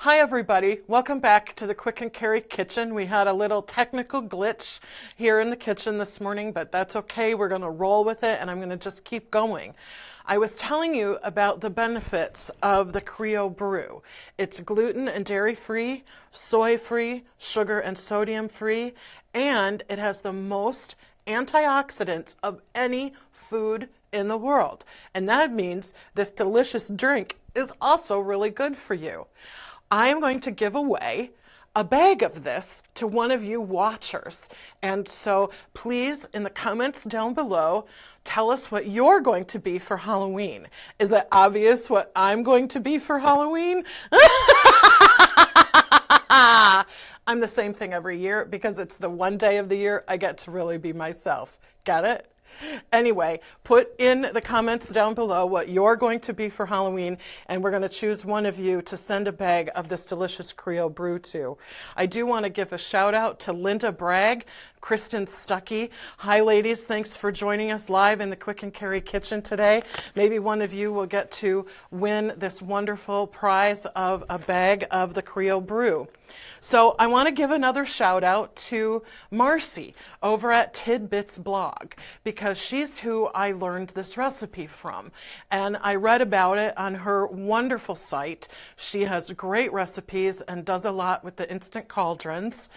Hi everybody, welcome back to the Quick and Carry kitchen. We had a little technical glitch here in the kitchen this morning, but that's okay. We're going to roll with it and I'm going to just keep going. I was telling you about the benefits of the Crio Bru. It's gluten and dairy free, soy free, sugar and sodium free, and it has the most antioxidants of any food in the world. And that means this delicious drink is also really good for you. I am going to give away a bag of this to one of you watchers. And so please, in the comments down below, tell us what you're going to be for Halloween. Is that obvious what I'm going to be for Halloween? I'm the same thing every year because it's the one day of the year I get to really be myself. Got it? Anyway, put in the comments down below what you're going to be for Halloween, and we're going to choose one of you to send a bag of this delicious Crio Bru to. I do want to give a shout out to Linda Bragg, Kristen Stuckey. Hi ladies, thanks for joining us live in the Quick and Carry kitchen today. Maybe one of you will get to win this wonderful prize of a bag of the Crio Bru. So I want to give another shout out to Marcy over at Tidbits blog because she's who I learned this recipe from. And I read about it on her wonderful site. She has great recipes and does a lot with the instant cauldrons.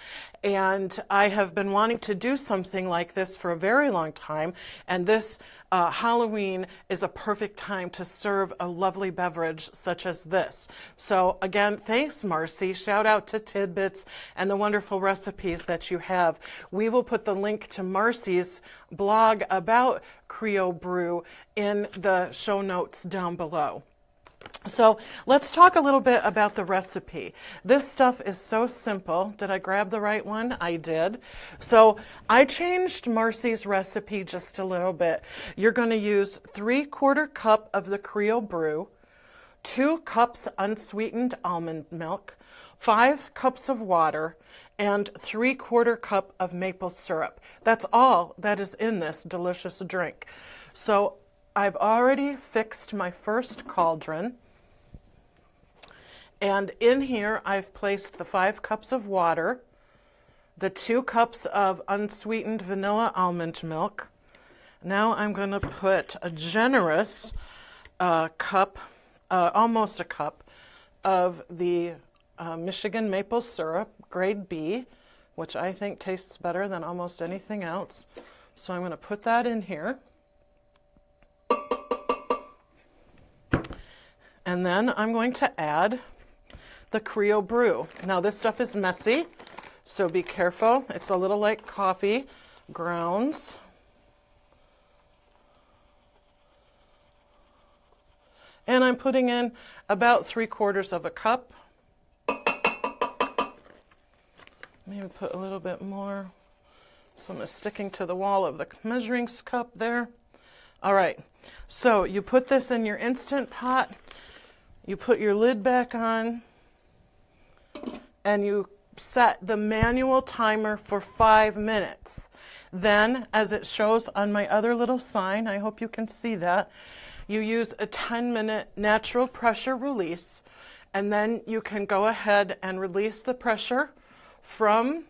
And I have been wanting to do something like this for a very long time. And this Halloween is a perfect time to serve a lovely beverage such as this. So again, thanks Marcy. Shout out to Tidbits and the wonderful recipes that you have. We will put the link to Marcy's blog about Crio Bru in the show notes down below. So let's talk a little bit about the recipe. This stuff is so simple. Did I grab the right one? I did. So I changed Marcy's recipe just a little bit. You're going to use 3/4 cup of the Crio Bru, 2 cups unsweetened almond milk, 5 cups of water, and 3/4 cup of maple syrup. That's all that is in this delicious drink. So I've already fixed my first cauldron. And in here, I've placed the 5 cups of water, the 2 cups of unsweetened vanilla almond milk. Now I'm going to put a generous cup, almost a cup, of the Michigan maple syrup, grade B, which I think tastes better than almost anything else. So I'm going to put that in here. And then I'm going to add the Crio Bru. Now this stuff is messy, so be careful. It's a little like coffee grounds. And I'm putting in about 3/4 of a cup. Maybe put a little bit more. So I'm sticking to the wall of the measuring cup there. All right, so you put this in your Instant Pot. You put your lid back on and you set the manual timer for 5 minutes. Then, as it shows on my other little sign, I hope you can see that, you use a 10-minute natural pressure release, and then you can go ahead and release the pressure from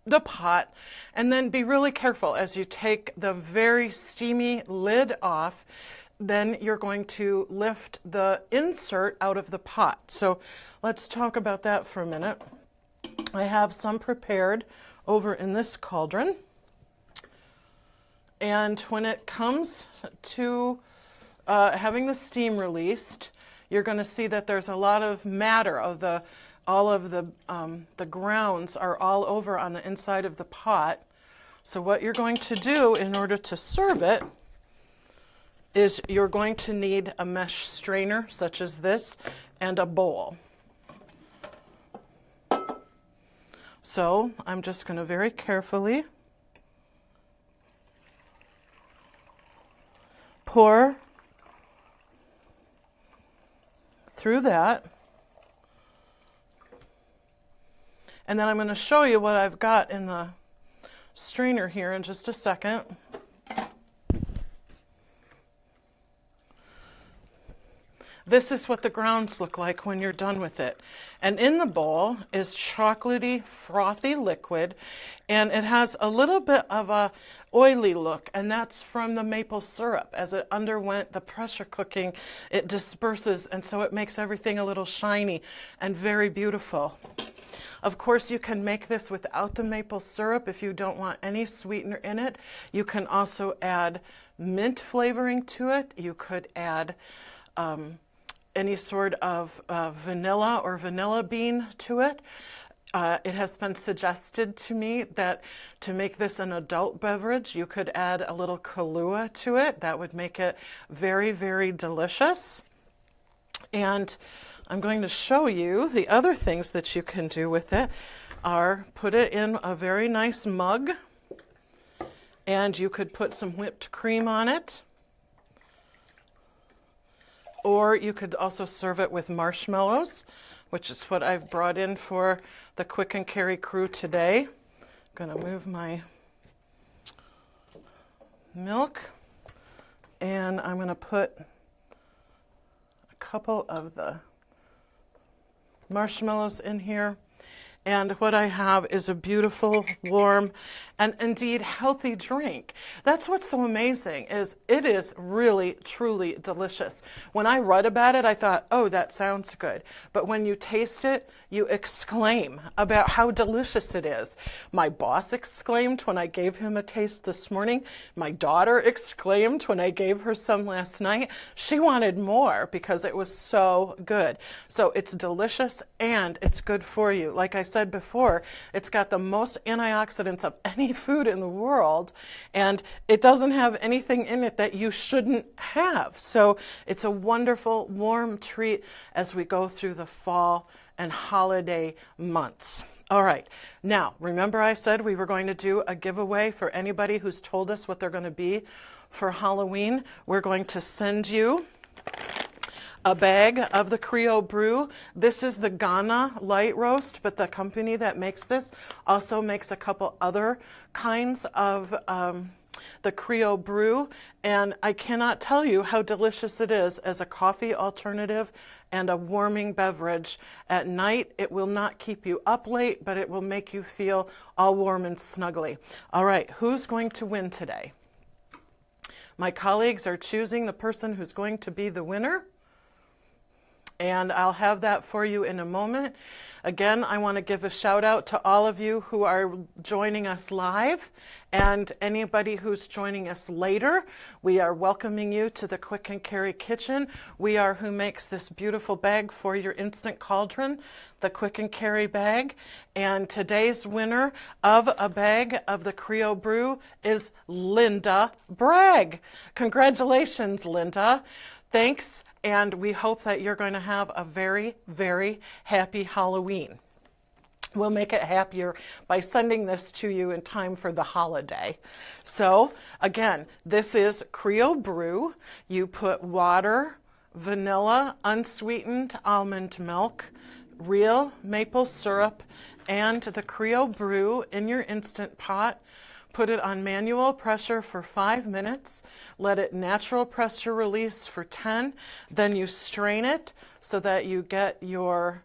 the pot, and then be really careful as you take the very steamy lid off. Then you're going to lift the insert out of the pot. So let's talk about that for a minute. I have some prepared over in this cauldron. And when it comes to having the steam released, you're going to see that there's a lot of matter of all of the grounds are all over on the inside of the pot. So what you're going to do in order to serve it is you're going to need a mesh strainer such as this and a bowl. So I'm just going to very carefully pour through that. And then I'm going to show you what I've got in the strainer here in just a second. this is what the grounds look like when you're done with it. And in the bowl is chocolatey, frothy liquid, and it has a little bit of a oily look, and that's from the maple syrup. As it underwent the pressure cooking, it disperses, and so it makes everything a little shiny and very beautiful. Of course, you can make this without the maple syrup if you don't want any sweetener in it. You can also add mint flavoring to it. You could add any sort of vanilla or vanilla bean to it. It has been suggested to me that to make this an adult beverage, you could add a little Kahlua to it. That would make it very, very delicious. And I'm going to show you the other things that you can do with it are put it in a very nice mug, and you could put some whipped cream on it, or you could also serve it with marshmallows, which is what I've brought in for the Quick and Carry crew today. I'm going to move my milk, and I'm going to put a couple of the marshmallows in here. And what I have is a beautiful, warm, and indeed healthy drink. That's what's so amazing, is it is really, truly delicious. When I read about it, I thought, oh, that sounds good. But when you taste it, you exclaim about how delicious it is. My boss exclaimed when I gave him a taste this morning. My daughter exclaimed when I gave her some last night. She wanted more because it was so good. So it's delicious and it's good for you. Like I said before, it's got the most antioxidants of any food in the world, and it doesn't have anything in it that you shouldn't have. So it's a wonderful, warm treat as we go through the fall and holiday months. All right, now remember I said we were going to do a giveaway for anybody who's told us what they're going to be for Halloween. We're going to send you a bag of the Crio Bru. This is the Ghana light roast, but the company that makes this also makes a couple other kinds of the Crio Bru, and I cannot tell you how delicious it is as a coffee alternative and a warming beverage at night. It will not keep you up late, but it will make you feel all warm and snuggly. All right, who's going to win today? My colleagues are choosing the person who's going to be the winner, and I'll have that for you in a moment. Again, I want to give a shout out to all of you who are joining us live, and anybody who's joining us later. We are welcoming you to the Quick and Carry Kitchen. We are who makes this beautiful bag for your instant cauldron, the Quick and Carry bag. And today's winner of a bag of the Crio Bru is Linda Bragg. Congratulations, Linda. Thanks, and we hope that you're going to have a very, very happy Halloween. We'll make it happier by sending this to you in time for the holiday. So, again, this is Crio Bru. You put water, vanilla, unsweetened almond milk, real maple syrup, and the Crio Bru in your Instant Pot. Put it on manual pressure for 5 minutes. Let it natural pressure release for 10. Then you strain it so that you get your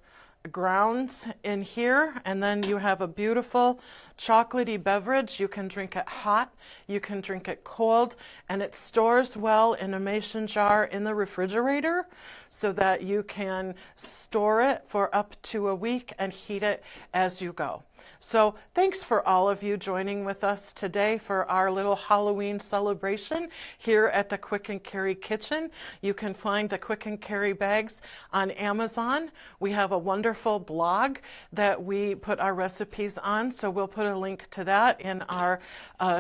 grounds in here, and then you have a beautiful chocolatey beverage. You can drink it hot, you can drink it cold, and it stores well in a mason jar in the refrigerator so that you can store it for up to a week and heat it as you go. So thanks for all of you joining with us today for our little Halloween celebration here at the Quick and Carry Kitchen. You can find the Quick and Carry bags on Amazon. We have a wonderful blog that we put our recipes on, so we'll put a link to that in our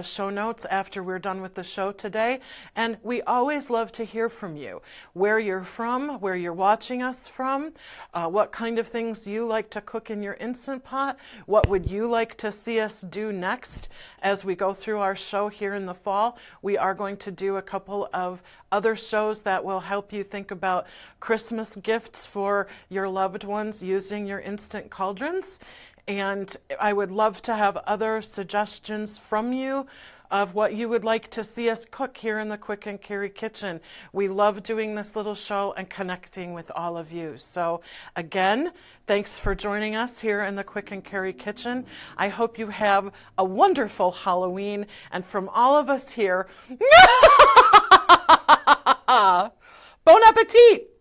show notes after we're done with the show today. And we always love to hear from you, where you're from, where you're watching us from, what kind of things you like to cook in your Instant Pot, what would you like to see us do next as we go through our show here in the fall. We are going to do a couple of other shows that will help you think about Christmas gifts for your loved ones using using your instant cauldrons. And I would love to have other suggestions from you of what you would like to see us cook here in the Quick and Carry Kitchen. We love doing this little show and connecting with all of you. So again, thanks for joining us here in the Quick and Carry Kitchen. I hope you have a wonderful Halloween. And from all of us here, bon appetit!